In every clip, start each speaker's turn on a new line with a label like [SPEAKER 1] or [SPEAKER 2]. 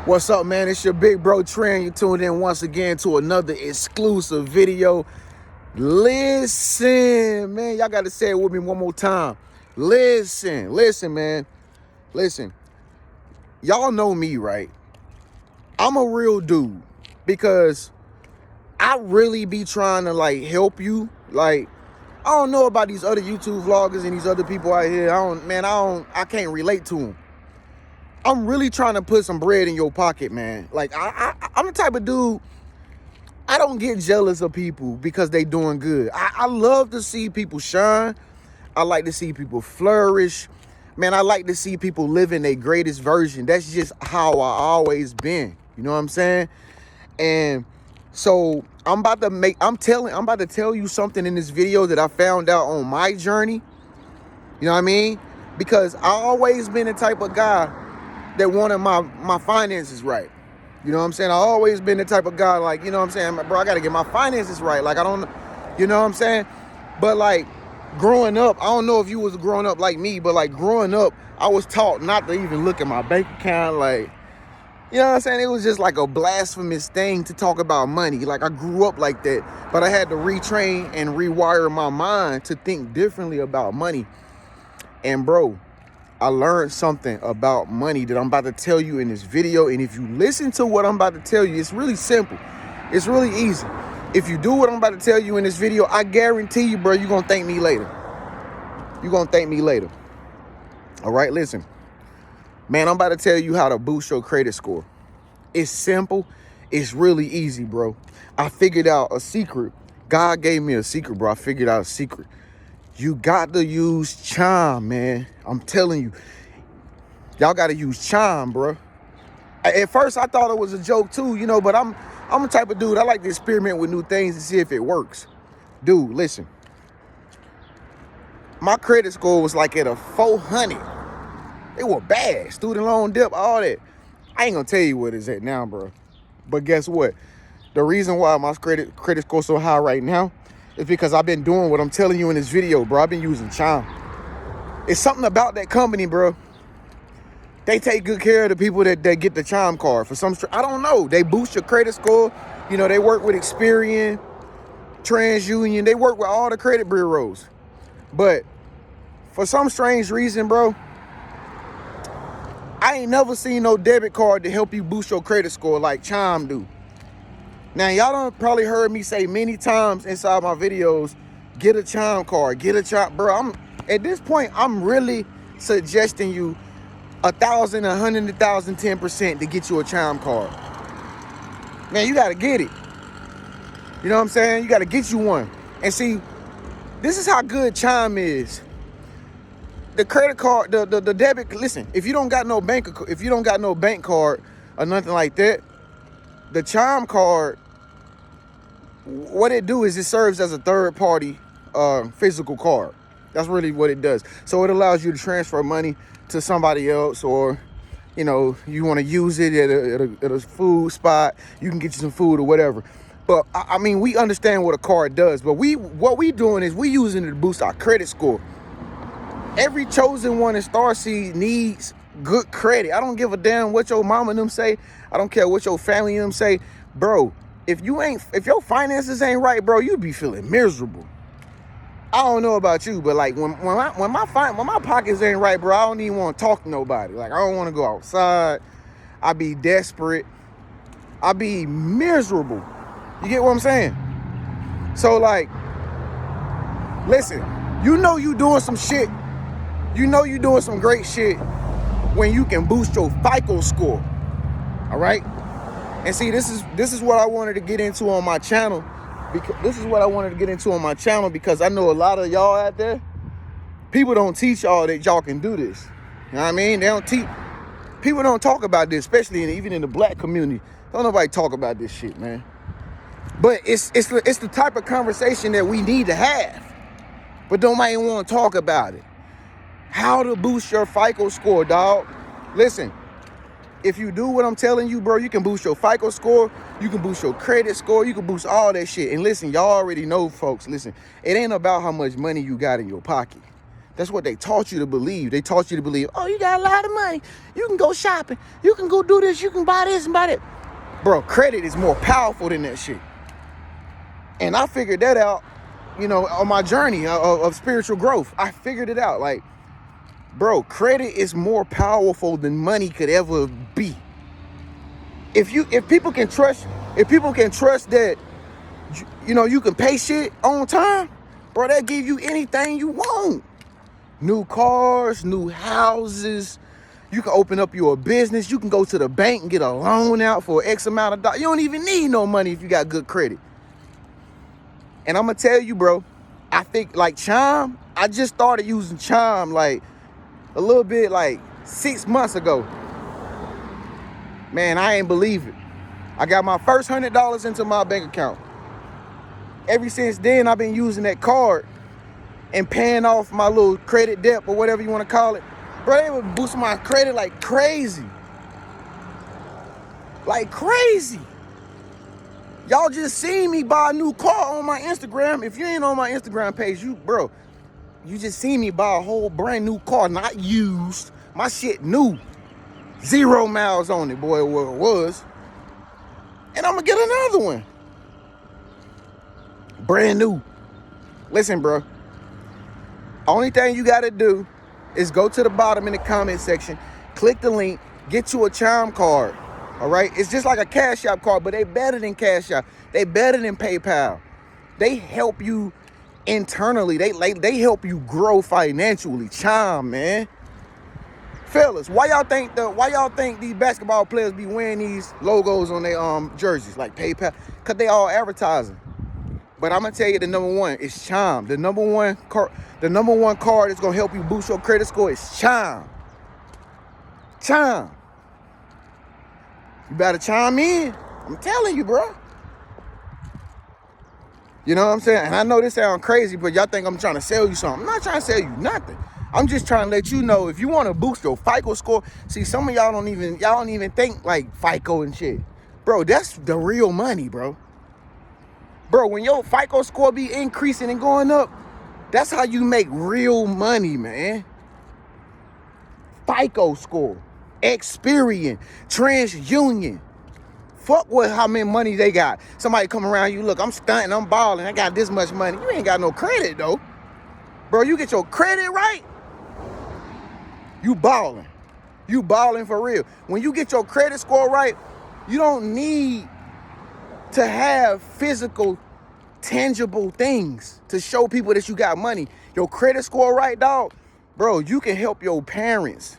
[SPEAKER 1] What's up, man? It's your big bro Trent. You tuned in once again to another exclusive video. Listen, man, y'all got to say it with me one more time. Listen, man. Listen, y'all know me, right? I'm a real dude because I really be trying to like help you. Like, I don't know about these other YouTube vloggers and these other people out here. I can't relate to them. I'm really trying to put some bread in your pocket, man. Like, I'm the type of dude, I don't get jealous of people because they doing good. I love to see people shine. I like to see people flourish. Man, I like to see people living their greatest version. That's just how I always been. You know what I'm saying? And so I'm about to tell you something in this video that I found out on my journey. You know what I mean? Because I always been the type of guy that wanted my finances right. You know what I'm saying? I always been the type of guy, like, you know what I'm saying, bro, I gotta get my finances right. Like, I don't, you know what I'm saying? But like growing up, I don't know if you was growing up like me, but like growing up, I was taught not to even look at my bank account. Like, you know what I'm saying? It was just like a blasphemous thing to talk about money. Like, I grew up like that, but I had to retrain and rewire my mind to think differently about money. And bro, I learned something about money that I'm about to tell you in this video. And if you listen to what I'm about to tell you, it's really simple. It's really easy. If you do what I'm about to tell you in this video, I guarantee you, bro, you're going to thank me later. You're going to thank me later. All right, listen. Man, I'm about to tell you how to boost your credit score. It's simple. It's really easy, bro. I figured out a secret. God gave me a secret, bro. I figured out a secret. You got to use Chime, man. I'm telling you. Y'all got to use Chime, bro. At first, I thought it was a joke too, you know, but I'm the type of dude, I like to experiment with new things to see if it works. Dude, listen. My credit score was like at a 400. It was bad. Student loan debt, all that. I ain't going to tell you what it's at now, bro. But guess what? The reason why my credit score so high right now is because I've been doing what I'm telling you in this video, bro. I've been using Chime. It's something about that company, bro. They take good care of the people that get the Chime card. For some, I don't know. They boost your credit score. You know, they work with Experian, TransUnion. They work with all the credit bureaus. But for some strange reason, bro, I ain't never seen no debit card to help you boost your credit score like Chime do. Now, y'all done probably heard me say many times inside my videos, get a Chime card, get a Chime. Bro, at this point, I'm really suggesting you 1,000, 100, 1,000, 10% to get you a Chime card. Man, you got to get it. You know what I'm saying? You got to get you one. And see, this is how good Chime is. The credit card, the debit, listen, if you don't got no bank card or nothing like that, the Chime card, what it do is it serves as a third party physical card. That's really what it does. So it allows you to transfer money to somebody else, or, you know, you want to use it at a food spot, you can get you some food or whatever. But I mean, we understand what a card does, but what we doing is we using it to boost our credit score. Every chosen one in Starseed needs good credit. I don't give a damn what your mama and them say. I don't care what your family and them say. Bro, if your finances ain't right, bro, you be feeling miserable. I don't know about you, but like when my pockets ain't right, bro, I don't even want to talk to nobody. Like, I don't want to go outside. I be desperate. I be miserable. You get what I'm saying? So like, listen, you know you doing some shit. You know you doing some great shit when you can boost your FICO score. All right? And see, this is what I wanted to get into on my channel. Because I know a lot of y'all out there, people don't teach y'all that y'all can do this. You know what I mean? People don't talk about this, especially even in the black community. Don't nobody talk about this shit, man. But it's the type of conversation that we need to have. But nobody want to talk about it. How to boost your FICO score, dog. Listen, if you do what I'm telling you, bro, you can boost your FICO score, you can boost your credit score, you can boost all that shit. And listen, y'all already know, folks, listen, it ain't about how much money you got in your pocket. That's what they taught you to believe. They taught you to believe, oh, you got a lot of money. You can go shopping. You can go do this. You can buy this and buy that. Bro, credit is more powerful than that shit. And I figured that out, you know, on my journey of spiritual growth. I figured it out. Like, bro, credit is more powerful than money could ever be. If people can trust that, you know, you can pay shit on time, bro, that give you anything you want. New cars, new houses. You can open up your business. You can go to the bank and get a loan out for X amount of dollars. You don't even need no money if you got good credit. And I'm going to tell you, bro, I think like Chime, I just started using Chime like a little bit like 6 months ago. Man, I ain't believe it. I got my first $100 into my bank account. Ever since then, I've been using that card and paying off my little credit debt or whatever you want to call it. Bro, they would boost my credit like crazy. Like crazy. Y'all just seen me buy a new car on my Instagram. If you ain't on my Instagram page, you just seen me buy a whole brand new car, not used. My shit new. 0 miles on it, boy, where it was. And I'm gonna get another one. Brand new. Listen, bro. Only thing you gotta do is go to the bottom in the comment section, click the link, get you a Chime card. All right? It's just like a Cash App card, but they better than Cash App. They better than PayPal. They help you internally. They help you grow financially. Chime, man. Fellas, why y'all think these basketball players be wearing these logos on their jerseys like PayPal? Cause they all advertising. But I'm gonna tell you the number one is Chime. The number one card that's gonna help you boost your credit score is Chime. Chime. You better chime in. I'm telling you, bro. You know what I'm saying? And I know this sounds crazy, but y'all think I'm trying to sell you something. I'm not trying to sell you nothing. I'm just trying to let you know if you want to boost your FICO score. See, some of y'all don't even think like FICO and shit. Bro, that's the real money, bro. Bro, when your FICO score be increasing and going up, that's how you make real money, man. FICO score, Experian, TransUnion. Fuck with how many money they got. Somebody come around you, look, I'm stunting, I'm balling, I got this much money. You ain't got no credit, though. Bro, you get your credit right, you balling. You balling for real. When you get your credit score right, you don't need to have physical, tangible things to show people that you got money. Your credit score right, dog, bro, you can help your parents.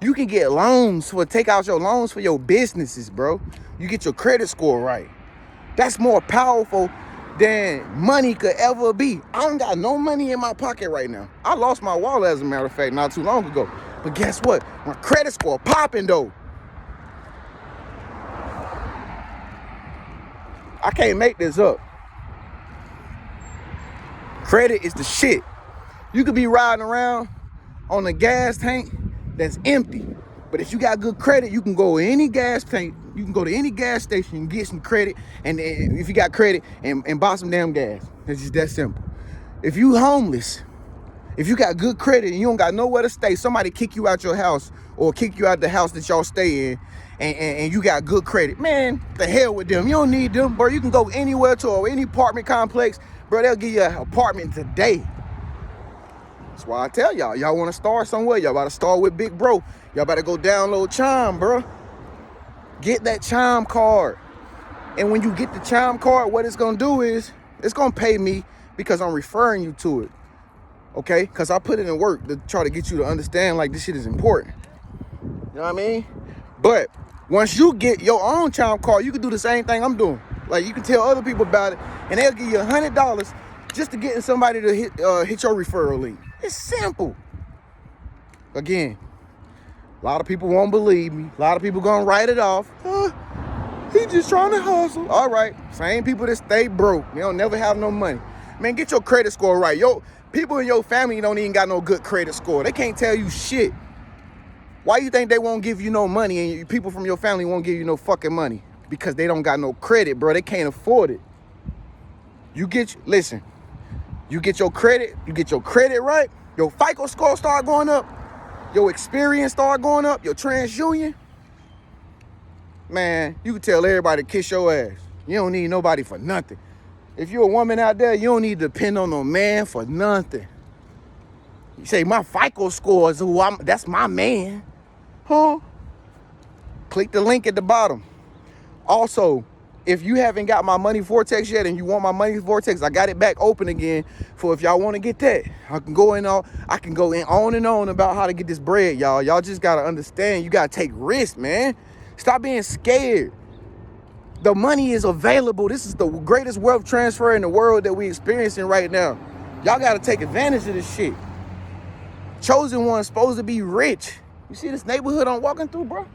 [SPEAKER 1] You can get loans take out your loans for your businesses, bro. You get your credit score right. That's more powerful than money could ever be. I don't got no money in my pocket right now. I lost my wallet, as a matter of fact, not too long ago. But guess what? My credit score popping, though. I can't make this up. Credit is the shit. You could be riding around on a gas tank that's empty. But if you got good credit, you can go to any gas tank, you can go to any gas station and get some credit, and if you got credit, and buy some damn gas. It's just that simple. If you homeless, if you got good credit and you don't got nowhere to stay, somebody kick you out your house or kick you out the house that y'all stay in, and you got good credit, man, the hell with them. You don't need them, bro. You can go anywhere to any apartment complex, bro. They'll give you an apartment today. That's why I tell y'all want to start somewhere, y'all about to start with Big Bro. Y'all better go download Chime, bro. Get that Chime card. And when you get the Chime card, what it's going to do is it's going to pay me because I'm referring you to it. Okay? Because I put it in work to try to get you to understand like this shit is important. You know what I mean? But once you get your own Chime card, you can do the same thing I'm doing. Like, you can tell other people about it, and they'll give you $100 just to get somebody to hit your referral link. It's simple. Again, a lot of people won't believe me. A lot of people gonna write it off. He just trying to hustle. All right, same people that stay broke. They don't never have no money. Man, get your credit score right. Yo, people in your family don't even got no good credit score. They can't tell you shit. Why you think they won't give you no money and people from your family won't give you no fucking money? Because they don't got no credit, bro. They can't afford it. Listen, You get your credit right, your FICO score start going up, your experience start going up, your TransUnion, man, you can tell everybody to kiss your ass. You don't need nobody for nothing. If you're a woman out there, you don't need to depend on no man for nothing. You say, my FICO score is that's my man. Huh? Click the link at the bottom. Also, if you haven't got my money vortex yet and you want my money vortex, I got it back open again for if y'all want to get that. I can go in on and on about how to get this bread, y'all. Y'all just got to understand, you got to take risks, man. Stop being scared. The money is available. This is the greatest wealth transfer in the world that we experiencing right now. Y'all got to take advantage of this shit. Chosen one's supposed to be rich. You see this neighborhood I'm walking through, bro?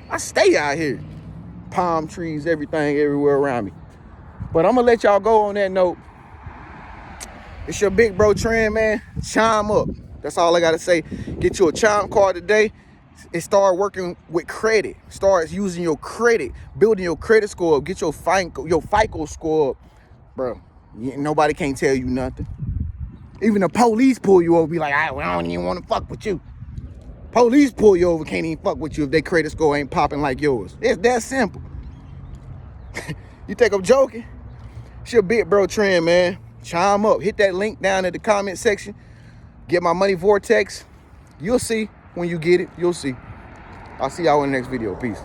[SPEAKER 1] I stay out here. Palm trees, everything, everywhere around me. But I'm going to let y'all go on that note. It's your big bro Trend, man. Chime up. That's all I got to say. Get you a chime card today and start working with credit. Start using your credit, building your credit score up. Get your FICO score up. Bro, nobody can't tell you nothing. Even the police pull you over, be like, I don't even want to fuck with you. Police pull you over, can't even fuck with you if their credit score ain't popping like yours. It's that simple. You think I'm joking? It's your big bro Trend, man. Chime up. Hit that link down in the comment section. Get my money vortex. You'll see when you get it. You'll see. I'll see y'all in the next video. Peace.